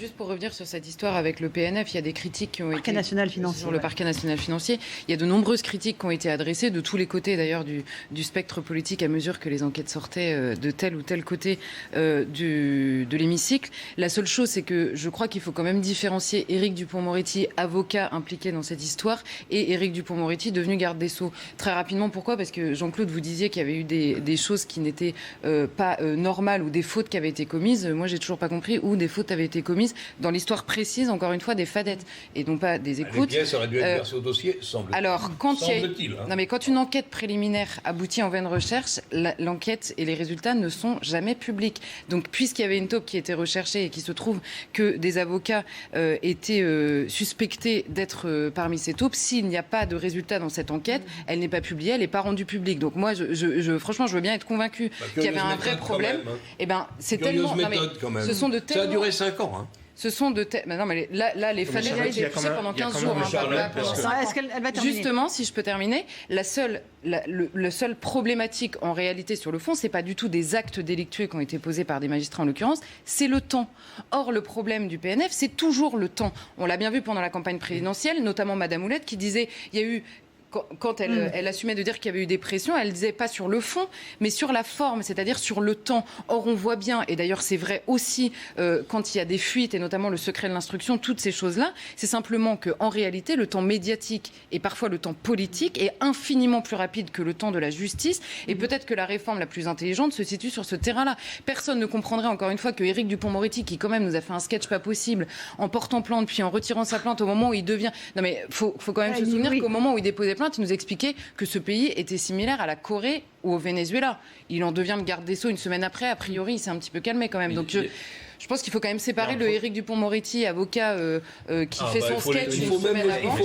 juste pour revenir sur cette histoire avec le PNF, il y a des critiques qui ont été sur le parquet national financier. Il y a de nombreuses critiques qui ont été adressées de tous les côtés d'ailleurs du spectre politique à mesure que les enquêtes sortaient de tel ou tel côté de l'hémicycle. La seule chose, c'est que je crois qu'il faut quand même différencier Éric Dupond-Moretti, avocat impliqué dans cette histoire, et Éric Dupond-Moretti devenu garde des Sceaux. Très rapidement, pourquoi ? Parce que Jean-Claude, vous disiez qu'il y avait eu des choses qui n'étaient pas normales ou des fautes qui avaient été commises. Moi, j'ai toujours pas compris où des fautes avaient été commises dans l'histoire précise, encore une fois, des fadettes et non pas des écoutes. Les pièces auraient dû être versées au dossier, semble-t-il. Alors, quand une enquête préliminaire aboutit en vaine recherche, l'enquête et les résultats ne sont jamais publics. Donc, puisqu'il y avait une taupe qui était recherchée et qu'il se trouve que des avocats étaient suspectés d'être parmi ces taupes, s'il n'y a pas de résultat dans cette enquête, elle n'est pas publiée, elle n'est pas rendue publique. Donc, moi, franchement, je veux bien être convaincue qu'il y avait un vrai problème. Eh ben, c'est tellement. Ce sont de tellement... Ça a duré 5 ans. Hein. Ce sont de non, mais là, les fadettes ont été poussées pendant 15 jours. Est-ce qu'elle va terminer ? Justement, si je peux terminer, la seule problématique en réalité sur le fond, c'est pas du tout des actes délictueux qui ont été posés par des magistrats en l'occurrence, c'est le temps. Or, le problème du PNF, c'est toujours le temps. On l'a bien vu pendant la campagne présidentielle, notamment Madame Oulette qui disait, il y a eu... Quand elle assumait de dire qu'il y avait eu des pressions, elle disait pas sur le fond, mais sur la forme, c'est-à-dire sur le temps. Or, on voit bien, et d'ailleurs c'est vrai aussi quand il y a des fuites, et notamment le secret de l'instruction, toutes ces choses-là, c'est simplement qu'en réalité, le temps médiatique et parfois le temps politique est infiniment plus rapide que le temps de la justice, et peut-être que la réforme la plus intelligente se situe sur ce terrain-là. Personne ne comprendrait encore une fois que Éric Dupond-Moretti, qui quand même nous a fait un sketch pas possible, en portant plainte, puis en retirant sa plainte au moment où il devient... Non mais faut quand même se souvenir qu'au moment où il déposait plainte, il nous expliquait que ce pays était similaire à la Corée ou au Venezuela. Il en devient le garde des Sceaux une semaine après. A priori, il s'est un petit peu calmé quand même. Donc je pense qu'il faut quand même séparer le Éric Dupond-Moretti, avocat qui fait son sketch une semaine avant.